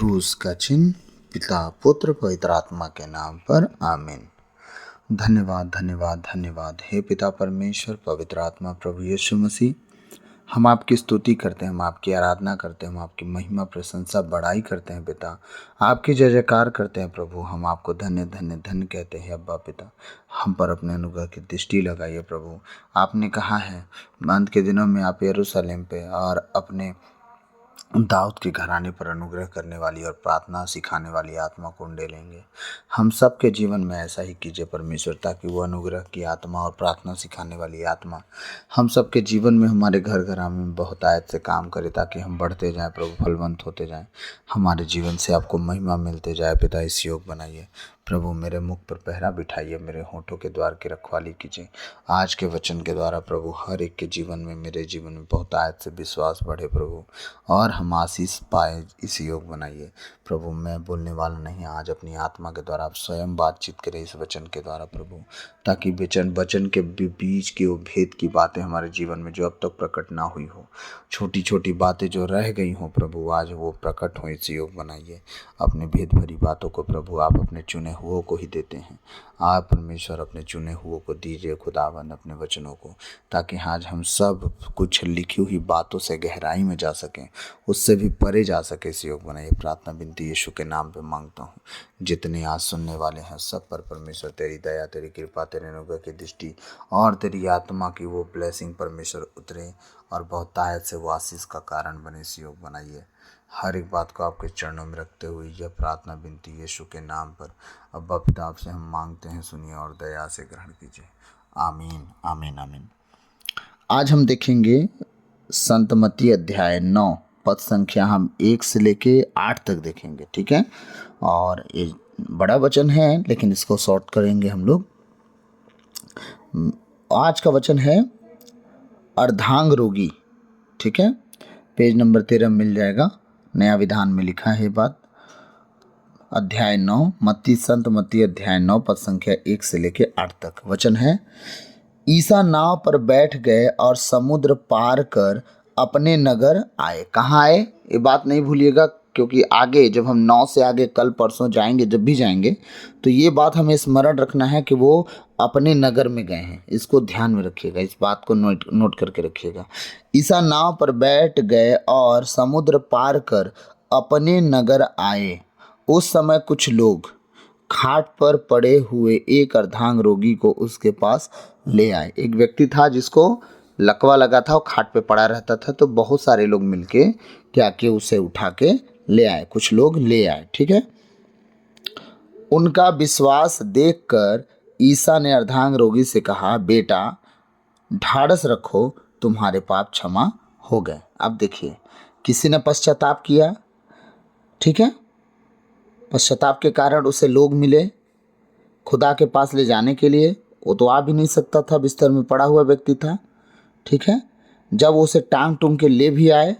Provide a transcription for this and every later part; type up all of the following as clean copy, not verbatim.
क्रूस का चिन्ह पिता पुत्र पवित्र आत्मा के नाम पर आमीन। धन्यवाद धन्यवाद धन्यवाद हे पिता परमेश्वर पवित्र आत्मा प्रभु यीशु मसीह, हम आपकी स्तुति करते हैं, हम आपकी आराधना करते हैं, हम आपकी महिमा प्रशंसा बड़ाई करते हैं पिता, आपकी जय जयकार करते हैं प्रभु। हम आपको धन्य धन्य धन्य कहते हैं अब्बा पिता। हम पर अपने अनुग्रह की दृष्टि लगाइए प्रभु। आपने कहा है अंत के दिनों में आप यरूशलेम पे और अपने दाऊद के घराने पर अनुग्रह करने वाली और प्रार्थना सिखाने वाली आत्मा को उंडेलेंगे। हम सब के जीवन में ऐसा ही कीजिए परमेश्वर, ताकि वो अनुग्रह की आत्मा और प्रार्थना सिखाने वाली आत्मा हम सब के जीवन में हमारे घर घराने में बहुत आयत से काम करे, ताकि हम बढ़ते जाएं प्रभु, फलवंत होते जाएं, हमारे जीवन से आपको महिमा मिलते जाए पिता। इस योग बनाइए प्रभु, मेरे मुख पर पहरा बिठाइए, मेरे होठों के द्वार की रखवाली कीजिए। आज के वचन के द्वारा प्रभु हर एक के जीवन में, मेरे जीवन में बहुत आयत से विश्वास बढ़े प्रभु, और हम आशीष पाए। इस योग बनाइए प्रभु। मैं बोलने वाला नहीं, आज अपनी आत्मा के द्वारा आप स्वयं बातचीत करें इस वचन के द्वारा प्रभु, ताकि वचन के बीच की वो भेद की बातें हमारे जीवन में जो अब तक प्रकट ना हुई हो, छोटी छोटी बातें जो रह गई हों प्रभु, आज वो प्रकट हो। इस योग बनाइए अपने भेद भरी बातों को प्रभु, आप अपने चुने हुओं को ही देते हैं। आप परमेश्वर अपने चुने हुओं को दीजिए खुदावंद अपने वचनों को, ताकि आज हम सब कुछ लिखी हुई बातों से गहराई में जा सकें, उससे भी परे जा सके। इस योग बनाइए प्रार्थना विनती यीशु के नाम पे मांगता हूँ। जितने आज सुनने वाले हैं सब पर परमेश्वर तेरी दया, तेरी कृपा, तेरे अनुग्रह की दृष्टि और तेरी आत्मा की वो ब्लेसिंग परमेश्वर उतरे और बहुत आयत से वो आशीष का कारण बने। इस योग बनाइए हर एक बात को आपके चरणों में रखते हुए यह प्रार्थना विनती यीशु के नाम पर अब्बा पिता आपसे हम मांगते हैं, सुनिए और दया से ग्रहण कीजिए। आमीन आमीन आमीन। आज हम देखेंगे संत मत्ती अध्याय 9 पद संख्या हम 1 से लेके 8 तक देखेंगे, ठीक है। और ये बड़ा वचन है लेकिन इसको शॉर्ट करेंगे हम लोग। आज का वचन है अर्धांग रोगी, ठीक है। पेज नंबर 13 मिल जाएगा, नया विधान में लिखा है बात। अध्याय 9 मत्ती, संत मत्ती अध्याय 9 पद संख्या 1 से लेके 8 तक वचन है। ईसा नाव पर बैठ गए और समुद्र पार कर अपने नगर आए। कहाँ आए ये बात नहीं भूलिएगा, क्योंकि आगे जब हम 9 से आगे कल परसों जाएंगे, जब भी जाएंगे तो ये बात हमें स्मरण रखना है कि वो अपने नगर में गए हैं। इसको ध्यान में रखिएगा, इस बात को नोट करके रखिएगा। ईसा नाव पर बैठ गए और समुद्र पार कर अपने नगर आए। उस समय कुछ लोग खाट पर पड़े हुए एक अर्धांग रोगी को उसके पास ले आए। एक व्यक्ति था जिसको लकवा लगा था, वो खाट पे पड़ा रहता था, तो बहुत सारे लोग मिलके क्या किए, उसे उठा के ले आए। कुछ लोग ले आए, ठीक है। उनका विश्वास देखकर ईसा ने अर्धांग रोगी से कहा, बेटा ढाढ़स रखो, तुम्हारे पाप क्षमा हो गए। अब देखिए, किसी ने पश्चाताप किया, ठीक है। पश्चाताप के कारण उसे लोग मिले खुदा के पास ले जाने के लिए। वो तो आ भी नहीं सकता था, बिस्तर में पड़ा हुआ व्यक्ति था, ठीक है। जब वो उसे टांग टूंग के ले भी आए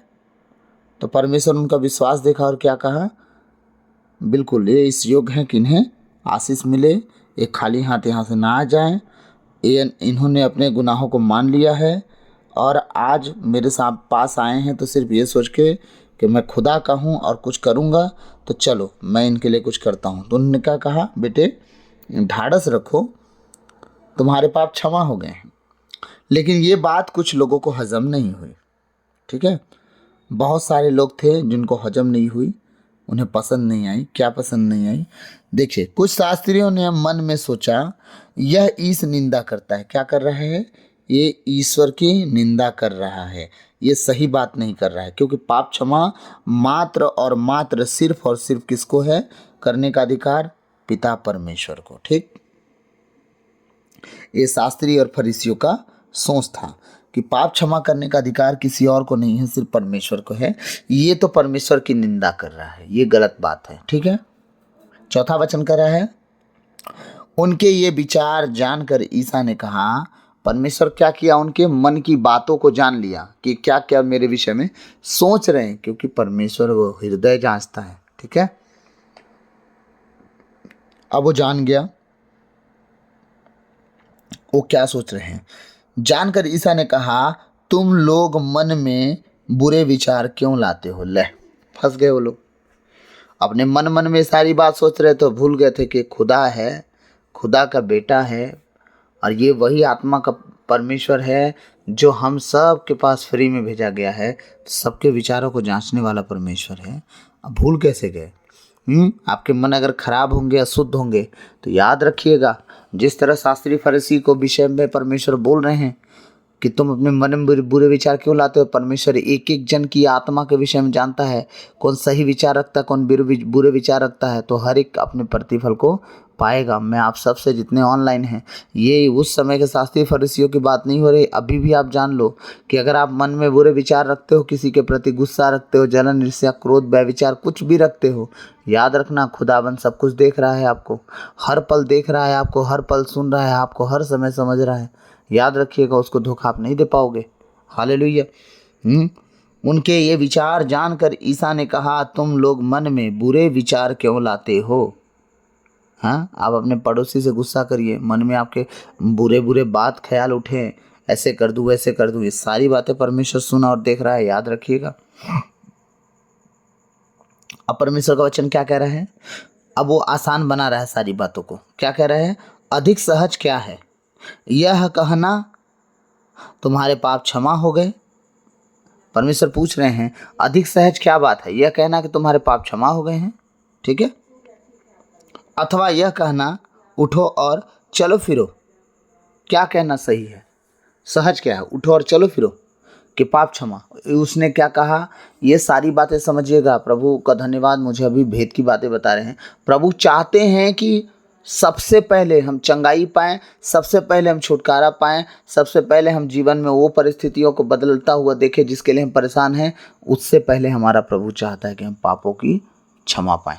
तो परमेश्वर उनका विश्वास देखा और क्या कहा, बिल्कुल ये इस योग्य हैं कि इन्हें आशीष मिले, ये खाली हाथ यहाँ से ना आ जाएं। इन्होंने अपने गुनाहों को मान लिया है और आज मेरे साथ पास आए हैं तो सिर्फ ये सोच के कि मैं खुदा का हूँ और कुछ करूँगा, तो चलो मैं इनके लिए कुछ करता हूँ। तो उन्होंने क्या कहा, बेटे ढाढ़स रखो, तुम्हारे पाप क्षमा हो गए हैं। लेकिन ये बात कुछ लोगों को हजम नहीं हुई, ठीक है। बहुत सारे लोग थे जिनको हजम नहीं हुई, उन्हें पसंद नहीं आई। क्या पसंद नहीं आई, देखिए, कुछ शास्त्रियों ने मन में सोचा यह ईश निंदा करता है। क्या कर रहा है, ये ईश्वर की निंदा कर रहा है, ये सही बात नहीं कर रहा है, क्योंकि पाप क्षमा मात्र और मात्र सिर्फ और सिर्फ किसको है करने का अधिकार, पिता परमेश्वर को, ठीक। ये शास्त्री और फरीसियों का सोच था कि पाप क्षमा करने का अधिकार किसी और को नहीं है, सिर्फ परमेश्वर को है। ये तो परमेश्वर की निंदा कर रहा है, ये गलत बात है, ठीक है। चौथा वचन कर रहा है, उनके ये विचार जानकर ईसा ने कहा, परमेश्वर क्या किया, उनके मन की बातों को जान लिया कि क्या क्या मेरे विषय में सोच रहे हैं, क्योंकि परमेश्वर वो हृदय जांचता है, ठीक है। अब वो जान गया वो क्या सोच रहे हैं। जानकर ईसा ने कहा, तुम लोग मन में बुरे विचार क्यों लाते हो। ले, फंस गए वो लोग। अपने मन मन में सारी बात सोच रहे तो भूल गए थे कि खुदा है, खुदा का बेटा है, और ये वही आत्मा का परमेश्वर है जो हम सब के पास फ्री में भेजा गया है। सबके विचारों को जांचने वाला परमेश्वर है। अब भूल कैसे गए? आपके मन अगर खराब होंगे, अशुद्ध होंगे, तो याद रखिएगा, जिस तरह शास्त्री फरीसी को विषय में परमेश्वर बोल रहे हैं कि तुम अपने मन में बुरे विचार क्यों लाते हो, परमेश्वर एक एक जन की आत्मा के विषय में जानता है, कौन सही विचार रखता है, कौन बुरे विचार रखता है, तो हर एक अपने प्रतिफल को पाएगा। मैं आप सबसे जितने ऑनलाइन हैं, ये उस समय के शास्त्री फरीसियों की बात नहीं हो रही। अभी भी आप जान लो कि अगर आप मन में बुरे विचार रखते हो, किसी के प्रति गुस्सा रखते हो, जलन, ईर्ष्या, क्रोध, व्यभिचार कुछ भी रखते हो, याद रखना खुदाबंद सब कुछ देख रहा है, आपको हर पल देख रहा है, आपको हर पल सुन रहा है, आपको हर समय समझ रहा है। याद रखिएगा, उसको धोखा आप नहीं दे पाओगे। हालेलुया। उनके ये विचार जानकर ईसा ने कहा, तुम लोग मन में बुरे विचार क्यों लाते हो? हाँ, आप अपने पड़ोसी से गुस्सा करिए, मन में आपके बुरे बुरे बात ख्याल उठे, ऐसे कर दूँ वैसे कर दूँ, ये सारी बातें परमेश्वर सुना और देख रहा है। याद रखिएगा। अब परमेश्वर का वचन क्या कह रहा है? अब वो आसान बना रहा है सारी बातों को। क्या कह रहा है? अधिक सहज क्या है, यह कहना तुम्हारे पाप क्षमा हो गए। परमेश्वर पूछ रहे हैं अधिक सहज क्या बात है? यह कहना कि तुम्हारे पाप क्षमा हो गए हैं, ठीक है, अथवा यह कहना उठो और चलो फिरो। क्या कहना सही है? सहज क्या है? उठो और चलो फिरो कि पाप क्षमा। उसने क्या कहा? ये सारी बातें समझिएगा। प्रभु का धन्यवाद, मुझे अभी भेद की बातें बता रहे हैं। प्रभु चाहते हैं कि सबसे पहले हम चंगाई पाएं, सबसे पहले हम छुटकारा पाएं, सबसे पहले हम जीवन में वो परिस्थितियों को बदलता हुआ देखें जिसके लिए हम परेशान हैं। उससे पहले हमारा प्रभु चाहता है कि हम पापों की क्षमा पाएं।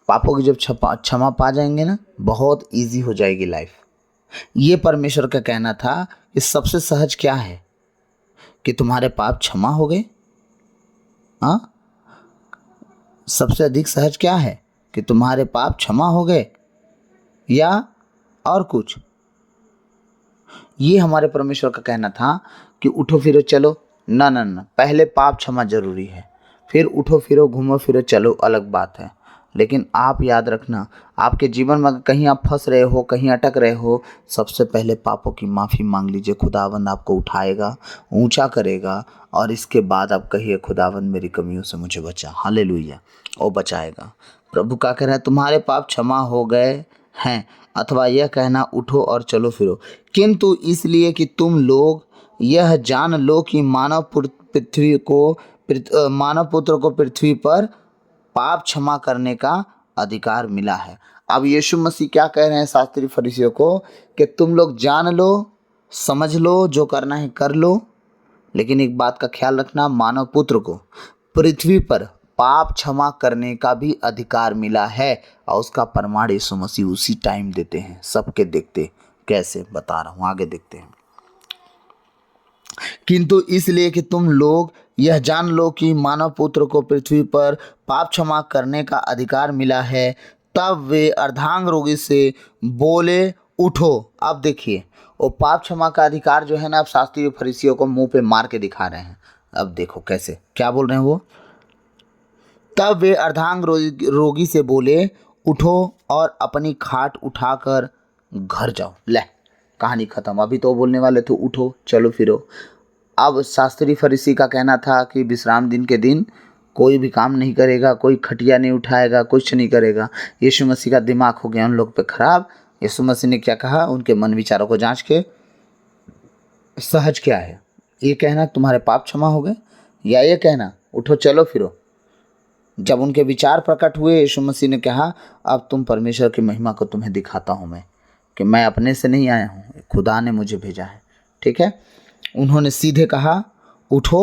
पापों की जब क्षमा पा जाएंगे ना, बहुत इजी हो जाएगी लाइफ। ये परमेश्वर का कहना था कि सबसे सहज क्या है कि तुम्हारे पाप क्षमा हो गए। हाँ, सबसे अधिक सहज क्या है कि तुम्हारे पाप क्षमा हो गए, या और कुछ? ये हमारे परमेश्वर का कहना था कि उठो फिरो चलो। ना ना ना, पहले पाप क्षमा जरूरी है, फिर उठो फिरो घूमो फिरो चलो अलग बात है। लेकिन आप याद रखना, आपके जीवन में कहीं आप फंस रहे हो, कहीं अटक रहे हो, सबसे पहले पापों की माफ़ी मांग लीजिए। खुदावंद आपको उठाएगा, ऊंचा करेगा, और इसके बाद आप कहिए खुदावंद मेरी कमियों से मुझे बचा। हालेलुया। और बचाएगा। प्रभु क्या कह रहा है? तुम्हारे पाप क्षमा हो गए हैं, अथवा यह कहना उठो और चलो फिरो, किंतु इसलिए कि तुम लोग यह जान लो कि मानव पुत्र को पृथ्वी पर पाप क्षमा करने का अधिकार मिला है। अब यीशु मसीह क्या कह रहे हैं शास्त्री फरीसियों को? कि तुम लोग जान लो, समझ लो, जो करना है कर लो, लेकिन एक बात का ख्याल रखना, मानव पुत्र को पृथ्वी पर पाप क्षमा करने का भी अधिकार मिला है। और उसका प्रमाण यीशु मसीह उसी टाइम देते हैं। सबके देखते कैसे बता रहा हूँ, आगे देखते हैं। किंतु इसलिए कि तुम लोग यह जान लो कि मानव पुत्र को पृथ्वी पर पाप क्षमा करने का अधिकार मिला है, तब वे अर्धांग रोगी से बोले उठो। अब देखिए, वो पाप क्षमा का अधिकार जो है ना, अब शास्त्री फरीसियों को मुंह पे मार के दिखा रहे हैं। अब देखो कैसे, क्या बोल रहे हैं वो? तब वे अर्धांग रोगी से बोले उठो और अपनी खाट उठाकर घर जाओ। ले, कहानी खत्म। अभी तो बोलने वाले थे उठो चलो फिरो। अब शास्त्री फरीसी का कहना था कि विश्राम दिन के दिन कोई भी काम नहीं करेगा, कोई खटिया नहीं उठाएगा, कुछ नहीं करेगा। यीशु मसीह का दिमाग हो गया उन लोग पे खराब। यीशु मसीह ने क्या कहा? उनके मन विचारों को जांच के सहज क्या है, ये कहना तुम्हारे पाप क्षमा हो गए, या ये कहना उठो चलो फिरो? जब उनके विचार प्रकट हुए, यीशु मसीह ने कहा अब तुम परमेश्वर की महिमा को तुम्हें दिखाता हूँ मैं, कि मैं अपने से नहीं आया हूँ, खुदा ने मुझे भेजा है। ठीक है। उन्होंने सीधे कहा उठो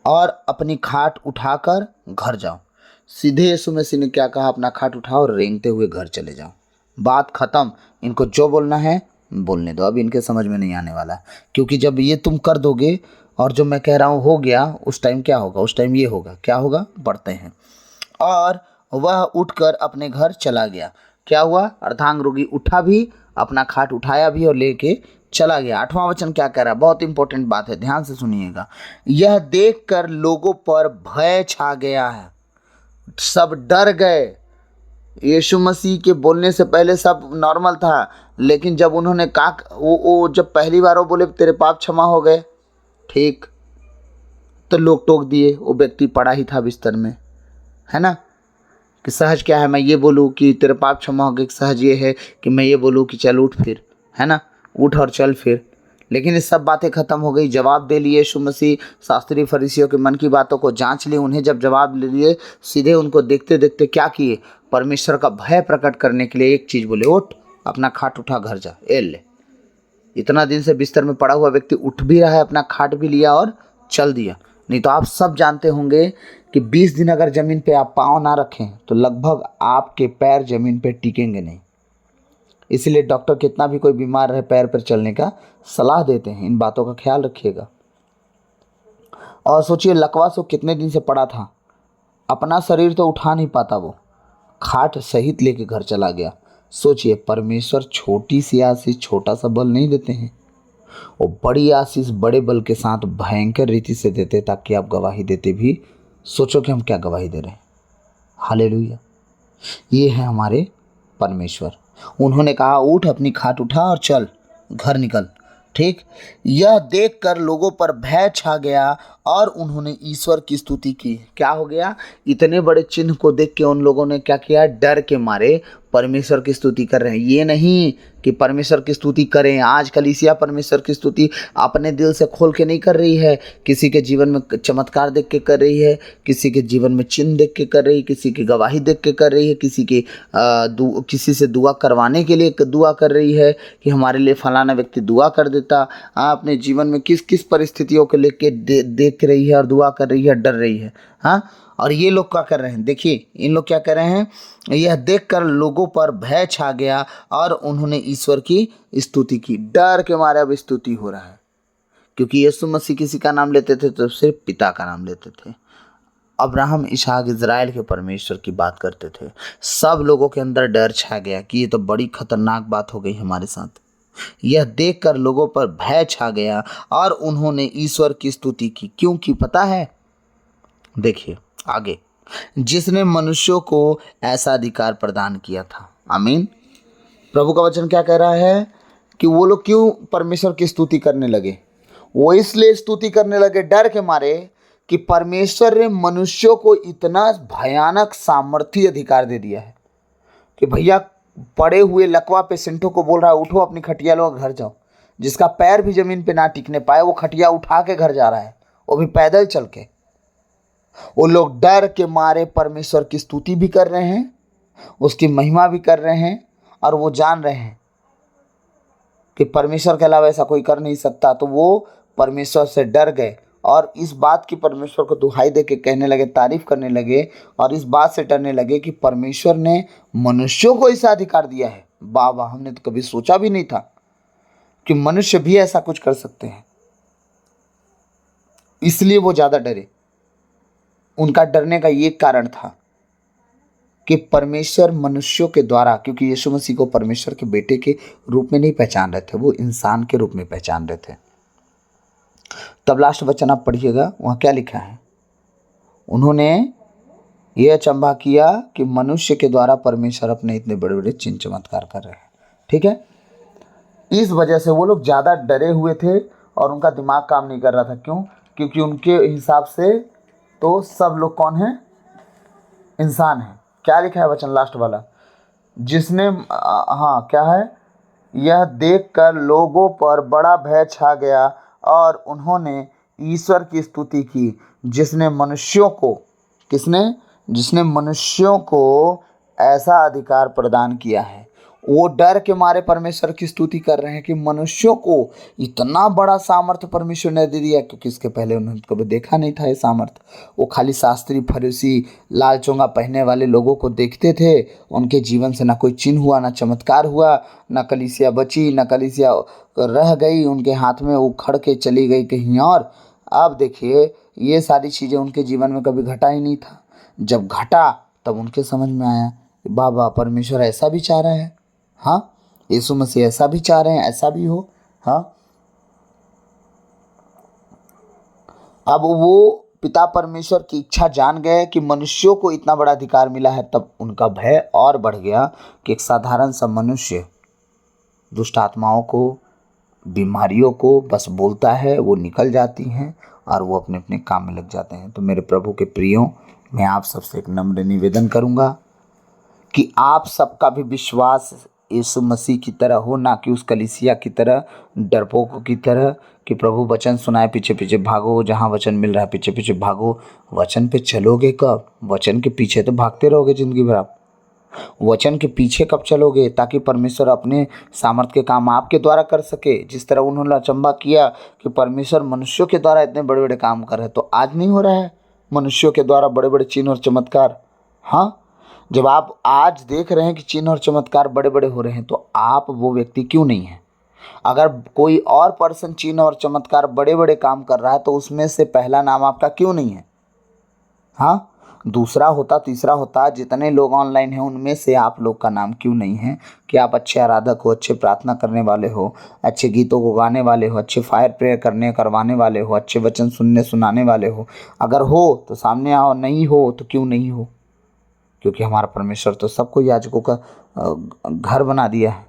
और अपनी खाट उठाकर घर जाओ। सीधे यीशु मसीह ने क्या कहा? अपना खाट उठाओ और रेंगते हुए घर चले जाओ। बात खत्म। इनको जो बोलना है बोलने दो, अब इनके समझ में नहीं आने वाला, क्योंकि जब ये तुम कर दोगे और जो मैं कह रहा हूँ हो गया, उस टाइम क्या होगा? उस टाइम ये होगा। क्या होगा? पढ़ते हैं। और वह उठकर अपने घर चला गया। क्या हुआ? अर्धांग रोगी उठा भी, अपना खाट उठाया भी और लेके चला गया। 8वां वचन क्या कह रहा है? बहुत इंपॉर्टेंट बात है, ध्यान से सुनिएगा। यह देखकर लोगों पर भय छा गया है। सब डर गए। यीशु मसीह के बोलने से पहले सब नॉर्मल था, लेकिन जब उन्होंने कहा, वो जब पहली बार वो बोले तेरे पाप क्षमा हो गए, ठीक, तो लोग टोक दिए। वो व्यक्ति पड़ा ही था बिस्तर में, है ना। कि सहज क्या है, मैं ये बोलूँ कि तेरे पाप क्षमा हो गए, सहज ये है कि मैं ये बोलूँ कि चल उठ फिर, है ना, उठ और चल फिर। लेकिन ये सब बातें खत्म हो गई, जवाब दे लिए यीशु मसीह। शास्त्री फरीसियों के मन की बातों को जांच लिए, उन्हें जब जवाब ले लिए, सीधे उनको देखते देखते क्या किए, परमेश्वर का भय प्रकट करने के लिए एक चीज़ बोले, उठ अपना खाट उठा घर जा। ए ले, इतना दिन से बिस्तर में पड़ा हुआ व्यक्ति उठ भी रहा है, अपना खाट भी लिया और चल दिया। नहीं तो आप सब जानते होंगे कि 20 दिन अगर ज़मीन पे आप पाँव ना रखें तो लगभग आपके पैर ज़मीन पे टिकेंगे नहीं। इसलिए डॉक्टर कितना भी कोई बीमार रहे पैर पर चलने का सलाह देते हैं। इन बातों का ख्याल रखिएगा। और सोचिए, लकवा सो कितने दिन से पड़ा था, अपना शरीर तो उठा नहीं पाता, वो खाट सहित लेके घर चला गया। सोचिए, परमेश्वर छोटी सी आशीष छोटा सा बल नहीं देते हैं, वो बड़ी आशीष बड़े बल के साथ भयंकर रीति से देते, ताकि आप गवाही देते भी सोचो कि हम क्या गवाही दे रहे हैं। हालेलुया। ये है हमारे परमेश्वर। उन्होंने कहा उठ, अपनी खाट उठा और चल, घर निकल, ठीक। यह देखकर लोगों पर भय छा गया और उन्होंने ईश्वर की स्तुति की। क्या हो गया, इतने बड़े चिन्ह को देख के उन लोगों ने क्या किया, डर के मारे परमेश्वर की स्तुति कर रहे हैं। ये नहीं कि परमेश्वर की स्तुति करें, आज कलीसिया परमेश्वर की स्तुति अपने दिल से खोल के नहीं कर रही है, किसी के जीवन में चमत्कार देख के कर रही है, किसी के जीवन में चिन्ह देख के कर रही है, किसी की गवाही देख के कर रही है, किसी से दुआ करवाने के लिए दुआ कर रही है कि हमारे लिए फलाना व्यक्ति दुआ कर देता। अपने जीवन में किस किस परिस्थितियों को लेके देख रही है और दुआ कर रही है, डर रही है। हाँ, और ये लोग क्या कर रहे हैं, देखिए इन लोग क्या कर रहे हैं, यह देखकर लोगों पर भय छा गया और उन्होंने ईश्वर की स्तुति की। डर के मारे अब स्तुति हो रहा है, क्योंकि यीशु मसीह किसी का नाम लेते थे तो सिर्फ पिता का नाम लेते थे। अब्राहम, इसहाक, इजराइल के परमेश्वर की बात करते थे। सब लोगों के अंदर डर छा गया कि ये तो बड़ी खतरनाक बात हो गई हमारे साथ। यह देखकर लोगों पर भय छा गया और उन्होंने ईश्वर की स्तुति की। क्योंकि पता है, देखिए आगे, जिसने मनुष्यों को ऐसा अधिकार प्रदान किया था। आमीन। प्रभु का वचन क्या कह रहा है कि वो लोग क्यों परमेश्वर की स्तुति करने लगे, वो इसलिए स्तुति करने लगे डर के मारे कि परमेश्वर ने मनुष्यों को इतना भयानक सामर्थ्य अधिकार दे दिया है कि भैया पड़े हुए लकवा पेशेंटों को बोल रहा है उठो, अपनी खटिया लो, घर जाओ। जिसका पैर भी जमीन पे ना टिकने पाए, वो खटिया उठा के घर जा रहा है, वो भी पैदल चल के। वो लोग डर के मारे परमेश्वर की स्तुति भी कर रहे हैं, उसकी महिमा भी कर रहे हैं, और वो जान रहे हैं कि परमेश्वर के अलावा ऐसा कोई कर नहीं सकता। तो वो परमेश्वर से डर गए और इस बात की परमेश्वर को दुहाई दे के कहने लगे, तारीफ करने लगे, और इस बात से डरने लगे कि परमेश्वर ने मनुष्यों को ऐसा अधिकार दिया है। वाह, हमने तो कभी सोचा भी नहीं था कि मनुष्य भी ऐसा कुछ कर सकते हैं। इसलिए वो ज़्यादा डरे। उनका डरने का ये कारण था कि परमेश्वर मनुष्यों के द्वारा, क्योंकि यीशु मसीह को परमेश्वर के बेटे के रूप में नहीं पहचान रहे थे, वो इंसान के रूप में पहचान रहे थे। तब लास्ट वचन आप पढ़िएगा, वहाँ क्या लिखा है, उन्होंने ये अचंभा किया कि मनुष्य के द्वारा परमेश्वर अपने इतने बड़े बड़े चिन्ह चमत्कार कर रहे हैं। ठीक है, इस वजह से वो लोग ज़्यादा डरे हुए थे और उनका दिमाग काम नहीं कर रहा था। क्यों? क्योंकि उनके हिसाब से तो सब लोग कौन है, इंसान है। क्या लिखा है वचन लास्ट वाला, जिसने हाँ क्या है, यह देखकर लोगों पर बड़ा भय छा गया और उन्होंने ईश्वर की स्तुति की, जिसने मनुष्यों को, जिसने मनुष्यों को ऐसा अधिकार प्रदान किया है। वो डर के मारे परमेश्वर की स्तुति कर रहे हैं कि मनुष्यों को इतना बड़ा सामर्थ्य परमेश्वर ने दे दिया, क्योंकि इसके पहले उन्होंने कभी देखा नहीं था ये सामर्थ्य। वो खाली शास्त्री, फरीसी, लाल चोंगा पहनने वाले लोगों को देखते थे, उनके जीवन से ना कोई चिन्ह हुआ, ना चमत्कार हुआ, ना कलीसिया बची, ना कलीसिया रह गई, उनके हाथ में उखड़ के चली गई कहीं और। अब देखिए, ये सारी चीज़ें उनके जीवन में कभी घटा ही नहीं था। जब घटा तब उनके समझ में आया, बाबा परमेश्वर ऐसा भी चाह रहा है, हाँ यीशु मसीह ऐसा भी चाह रहे हैं, ऐसा भी हो। हाँ, अब वो पिता परमेश्वर की इच्छा जान गए कि मनुष्यों को इतना बड़ा अधिकार मिला है, तब उनका भय और बढ़ गया कि एक साधारण सा मनुष्य दुष्ट आत्माओं को, बीमारियों को बस बोलता है, वो निकल जाती हैं और वो अपने अपने काम में लग जाते हैं। तो मेरे प्रभु के प्रियो, मैं आप सबसे एक नम्र निवेदन करूंगा कि आप सबका भी विश्वास यीशु मसीह की तरह हो, ना कि उस कलीसिया की तरह, डरपोकों की तरह कि प्रभु वचन सुनाए पीछे पीछे भागो, जहाँ वचन मिल रहा है पीछे पीछे भागो। वचन पे चलोगे कब? वचन के पीछे तो भागते रहोगे जिंदगी भर आप। वचन के पीछे कब चलोगे? ताकि परमेश्वर अपने सामर्थ्य के काम आपके द्वारा कर सके। जिस तरह उन्होंने अचंबा किया कि परमेश्वर मनुष्यों के द्वारा इतने बड़े बड़े काम कर रहे हैं, तो आज नहीं हो रहा है मनुष्यों के द्वारा बड़े बड़े चिन्ह और चमत्कार? हाँ, जब आप आज देख रहे हैं कि चिन्ह और चमत्कार बड़े बड़े हो रहे हैं, तो आप वो व्यक्ति क्यों नहीं है? अगर कोई और पर्सन चिन्ह और चमत्कार बड़े बड़े काम कर रहा है, तो उसमें से पहला नाम आपका क्यों नहीं है? हाँ, दूसरा होता, तीसरा होता, जितने लोग ऑनलाइन हैं उनमें से आप लोग का नाम क्यों नहीं है? कि आप अच्छे आराधक हो, अच्छे प्रार्थना करने वाले हो, अच्छे गीतों को गाने वाले हो, अच्छे फायर प्रेयर करवाने वाले हो, अच्छे वचन सुनाने वाले हो। अगर हो तो सामने आओ, नहीं हो तो क्यों नहीं हो? क्योंकि हमारा परमेश्वर तो सबको याजकों का घर बना दिया है।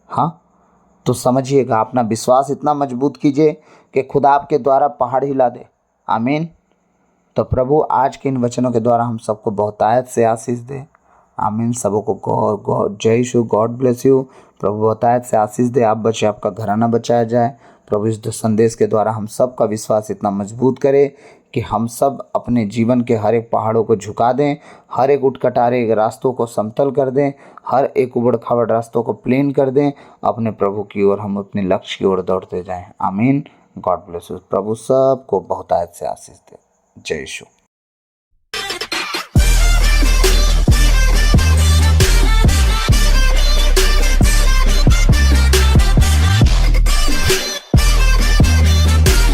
हाँ, तो समझिएगा, अपना विश्वास इतना मजबूत कीजिए कि खुदा आपके द्वारा पहाड़ हिला दे। आमीन। तो प्रभु आज के इन वचनों के द्वारा हम सबको बहुतायत से आशीष दे। आमीन। सबों को गॉड जय यीशु, गॉड ब्लेस यू। प्रभु बहुतायत से आशीष दे, आप बचे, आपका घराना बचाया जाए। प्रभु इस संदेश के द्वारा हम सब का विश्वास इतना मजबूत करे कि हम सब अपने जीवन के हर एक पहाड़ों को झुका दें, हर एक उठकटारे रास्तों को समतल कर दें, हर एक उबड़ खाबड़ रास्तों को प्लेन कर दें, अपने प्रभु की ओर, हम अपने लक्ष्य की ओर दौड़ते जाएं। आमीन। God bless you. प्रभु सबको बहुतायत से आशीष दे। जय यीशु।